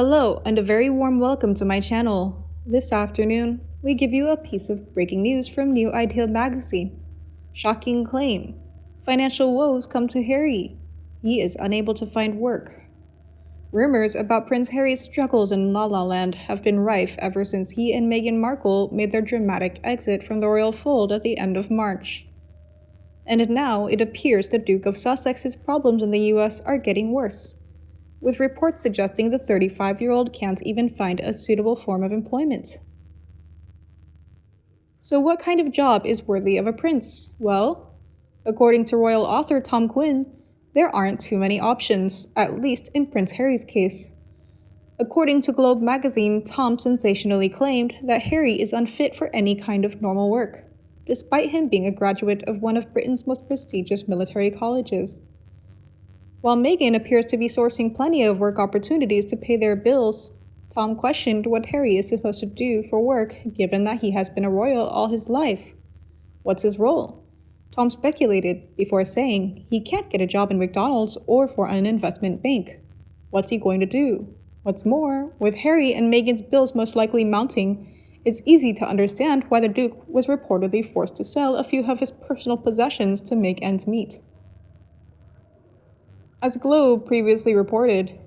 Hello, and a very warm welcome to my channel. This afternoon, we give you a piece of breaking news from New Ideal magazine. Shocking claim. Financial woes come to Harry. He is unable to find work. Rumors about Prince Harry's struggles in La La Land have been rife ever since he and Meghan Markle made their dramatic exit from the royal fold at the end of March. And now it appears the Duke of Sussex's problems in the US are getting worse, with reports suggesting the 35-year-old can't even find a suitable form of employment. So what kind of job is worthy of a prince? Well, according to royal author Tom Quinn, there aren't too many options, at least in Prince Harry's case. According to Globe magazine, Tom sensationally claimed that Harry is unfit for any kind of normal work, despite him being a graduate of one of Britain's most prestigious military colleges. While Meghan appears to be sourcing plenty of work opportunities to pay their bills, Tom questioned what Harry is supposed to do for work given that he has been a royal all his life. What's his role? Tom speculated before saying he can't get a job in McDonald's or for an investment bank. What's he going to do? What's more, with Harry and Meghan's bills most likely mounting, it's easy to understand why the Duke was reportedly forced to sell a few of his personal possessions to make ends meet. As Globe previously reported,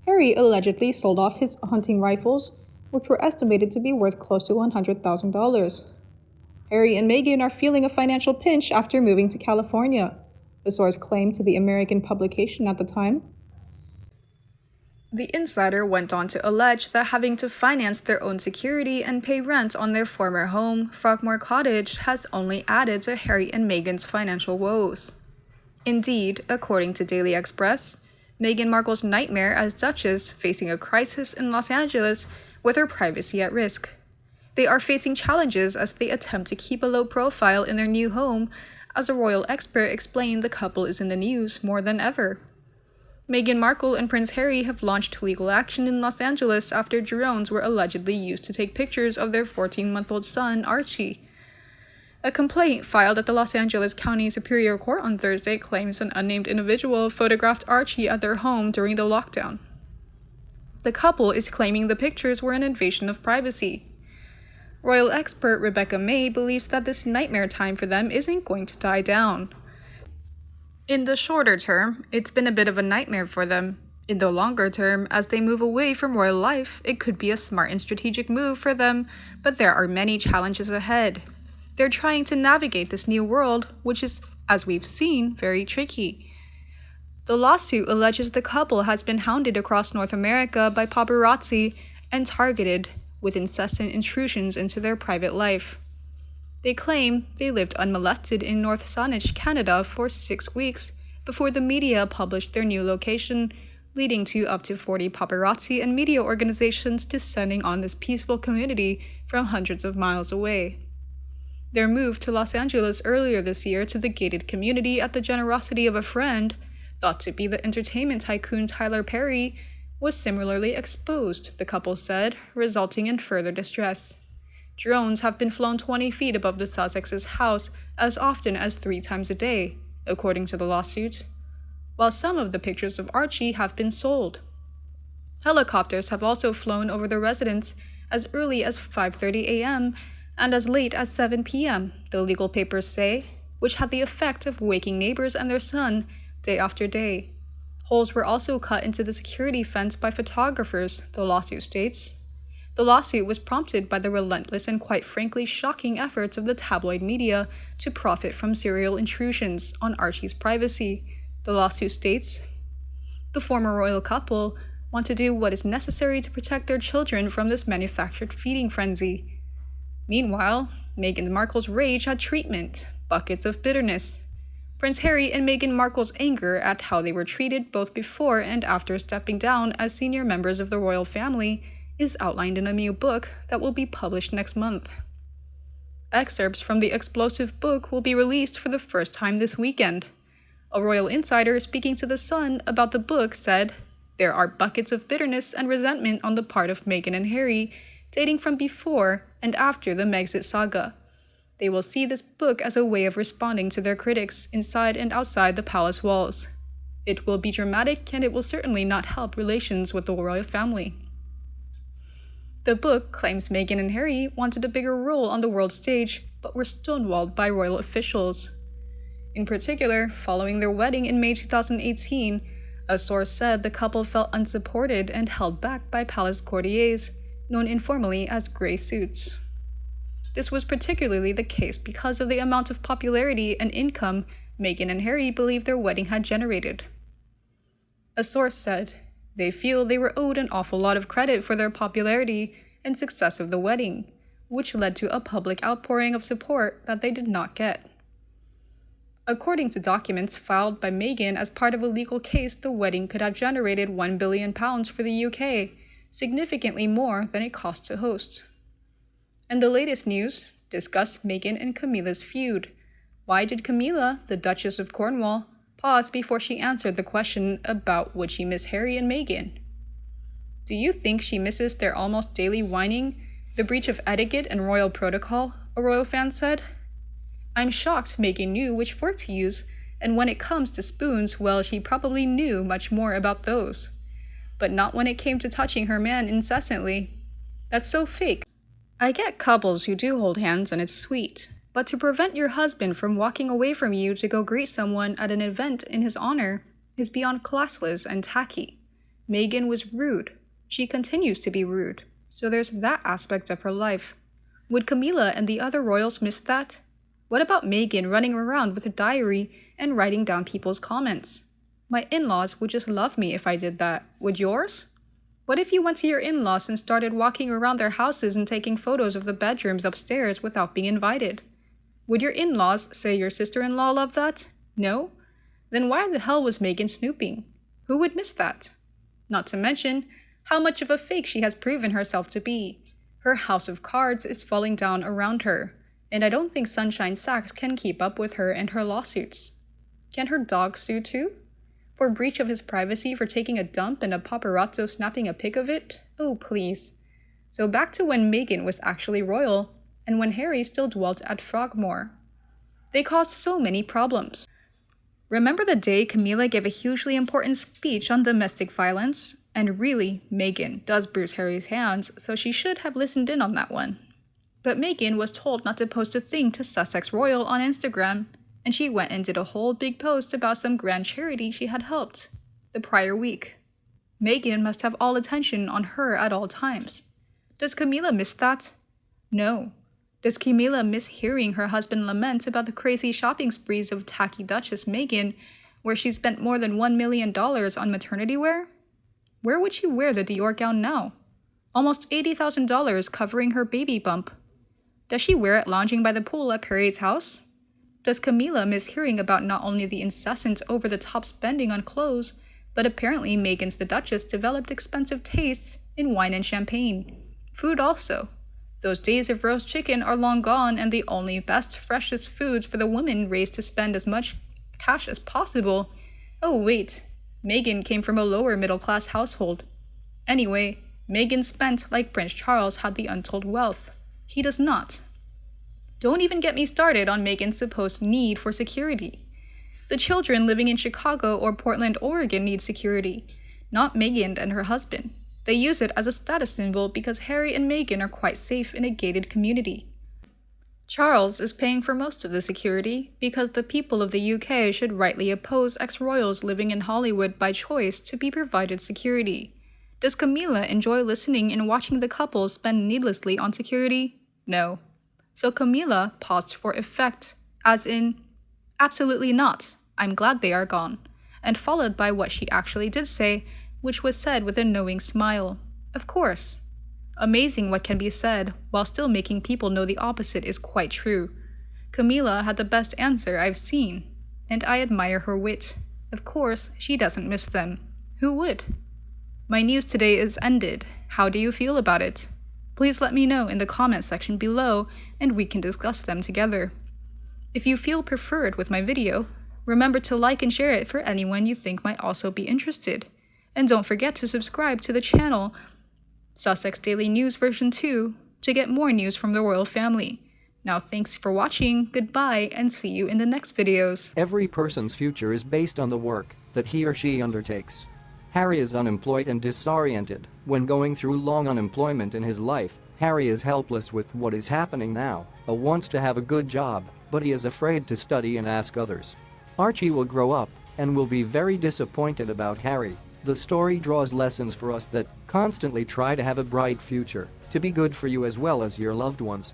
Harry allegedly sold off his hunting rifles, which were estimated to be worth close to $100,000. Harry and Meghan are feeling a financial pinch after moving to California, the source claimed to the American publication at the time. The insider went on to allege that having to finance their own security and pay rent on their former home, Frogmore Cottage, has only added to Harry and Meghan's financial woes. Indeed, according to Daily Express, Meghan Markle's nightmare as Duchess facing a crisis in Los Angeles with her privacy at risk. They are facing challenges as they attempt to keep a low profile in their new home. As a royal expert explained, the couple is in the news more than ever. Meghan Markle and Prince Harry have launched legal action in Los Angeles after drones were allegedly used to take pictures of their 14-month-old son, Archie. A complaint filed at the Los Angeles County Superior Court on Thursday claims an unnamed individual photographed Archie at their home during the lockdown. The couple is claiming the pictures were an invasion of privacy. Royal expert Rebecca May believes that this nightmare time for them isn't going to die down. In the shorter term, it's been a bit of a nightmare for them. In the longer term, as they move away from royal life, it could be a smart and strategic move for them, but there are many challenges ahead. They're trying to navigate this new world, which is, as we've seen, very tricky. The lawsuit alleges the couple has been hounded across North America by paparazzi and targeted with incessant intrusions into their private life. They claim they lived unmolested in North Saanich, Canada for 6 weeks before the media published their new location, leading to up to 40 paparazzi and media organizations descending on this peaceful community from hundreds of miles away. Their move to Los Angeles earlier this year to the gated community at the generosity of a friend, thought to be the entertainment tycoon Tyler Perry, was similarly exposed, the couple said, resulting in further distress. Drones have been flown 20 feet above the Sussex's house as often as 3 times a day, according to the lawsuit, while some of the pictures of Archie have been sold. Helicopters have also flown over the residence as early as 5:30 a.m. and as late as 7 p.m., the legal papers say, which had the effect of waking neighbors and their son day after day. Holes were also cut into the security fence by photographers, the lawsuit states. The lawsuit was prompted by the relentless and quite frankly shocking efforts of the tabloid media to profit from serial intrusions on Archie's privacy, the lawsuit states. The former royal couple want to do what is necessary to protect their children from this manufactured feeding frenzy. Meanwhile, Meghan Markle's rage had treatment, buckets of bitterness. Prince Harry and Meghan Markle's anger at how they were treated both before and after stepping down as senior members of the royal family is outlined in a new book that will be published next month. Excerpts from the explosive book will be released for the first time this weekend. A royal insider speaking to The Sun about the book said, "There are buckets of bitterness and resentment on the part of Meghan and Harry, dating from before and after the Megxit saga. They will see this book as a way of responding to their critics inside and outside the palace walls. It will be dramatic, and it will certainly not help relations with the royal family. The book claims Meghan and Harry wanted a bigger role on the world stage, but were stonewalled by royal officials. In particular, following their wedding in May 2018, a source said the couple felt unsupported and held back by palace courtiers, known informally as grey suits. This was particularly the case because of the amount of popularity and income Meghan and Harry believed their wedding had generated. A source said, "They feel they were owed an awful lot of credit for their popularity and success of the wedding, which led to a public outpouring of support that they did not get." According to documents filed by Meghan as part of a legal case, the wedding could have generated £1 billion for the UK, significantly more than it cost to host. And the latest news discussed Meghan and Camilla's feud. Why did Camilla, the Duchess of Cornwall, pause before she answered the question about would she miss Harry and Meghan? Do you think she misses their almost daily whining, the breach of etiquette and royal protocol? A royal fan said. I'm shocked Meghan knew which fork to use, and when it comes to spoons, well, she probably knew much more about those. But not when it came to touching her man incessantly. That's so fake. I get couples who do hold hands and it's sweet, but to prevent your husband from walking away from you to go greet someone at an event in his honor is beyond classless and tacky. Meghan was rude. She continues to be rude. So there's that aspect of her life. Would Camilla and the other royals miss that? What about Meghan running around with a diary and writing down people's comments? My in-laws would just love me if I did that. Would yours? What if you went to your in-laws and started walking around their houses and taking photos of the bedrooms upstairs without being invited? Would your in-laws say your sister-in-law loved that? No? Then why the hell was Meghan snooping? Who would miss that? Not to mention how much of a fake she has proven herself to be. Her house of cards is falling down around her, and I don't think Sunshine Sachs can keep up with her and her lawsuits. Can her dog sue too? For breach of his privacy for taking a dump and a paparazzo snapping a pic of it? Oh, please. So back to when Meghan was actually royal, and when Harry still dwelt at Frogmore. They caused so many problems. Remember the day Camilla gave a hugely important speech on domestic violence? And really, Meghan does bruise Harry's hands, so she should have listened in on that one. But Meghan was told not to post a thing to Sussex Royal on Instagram, and she went and did a whole big post about some grand charity she had helped the prior week. Meghan must have all attention on her at all times. Does Camilla miss that? No. Does Camilla miss hearing her husband lament about the crazy shopping sprees of tacky Duchess Meghan, where she spent more than $1 million on maternity wear? Where would she wear the Dior gown now? Almost $80,000 covering her baby bump. Does she wear it lounging by the pool at Perry's house? Does Camilla miss hearing about not only the incessant over-the-top spending on clothes, but apparently Meghan's the Duchess developed expensive tastes in wine and champagne. Food also. Those days of roast chicken are long gone, and the only best, freshest foods for the women raised to spend as much cash as possible. Oh wait, Meghan came from a lower middle-class household. Anyway, Meghan spent like Prince Charles had the untold wealth. He does not. Don't even get me started on Meghan's supposed need for security. The children living in Chicago or Portland, Oregon need security, not Meghan and her husband. They use it as a status symbol because Harry and Meghan are quite safe in a gated community. Charles is paying for most of the security because the people of the UK should rightly oppose ex-royals living in Hollywood by choice to be provided security. Does Camilla enjoy listening and watching the couple spend needlessly on security? No. So Camilla paused for effect, as in, absolutely not, I'm glad they are gone, and followed by what she actually did say, which was said with a knowing smile. Of course. Amazing what can be said, while still making people know the opposite is quite true. Camilla had the best answer I've seen, and I admire her wit. Of course, she doesn't miss them. Who would? My news today is ended. How do you feel about it? Please let me know in the comment section below, and we can discuss them together. If you feel preferred with my video, remember to like and share it for anyone you think might also be interested. And don't forget to subscribe to the channel, Sussex Daily News version 2, to get more news from the royal family. Now thanks for watching, goodbye, and see you in the next videos. Every person's future is based on the work that he or she undertakes. Harry is unemployed and disoriented. When going through long unemployment in his life, Harry is helpless with what is happening now. Wants to have a good job, but he is afraid to study and ask others. Archie will grow up and will be very disappointed about Harry. The story draws lessons for us that constantly try to have a bright future, to be good for you as well as your loved ones.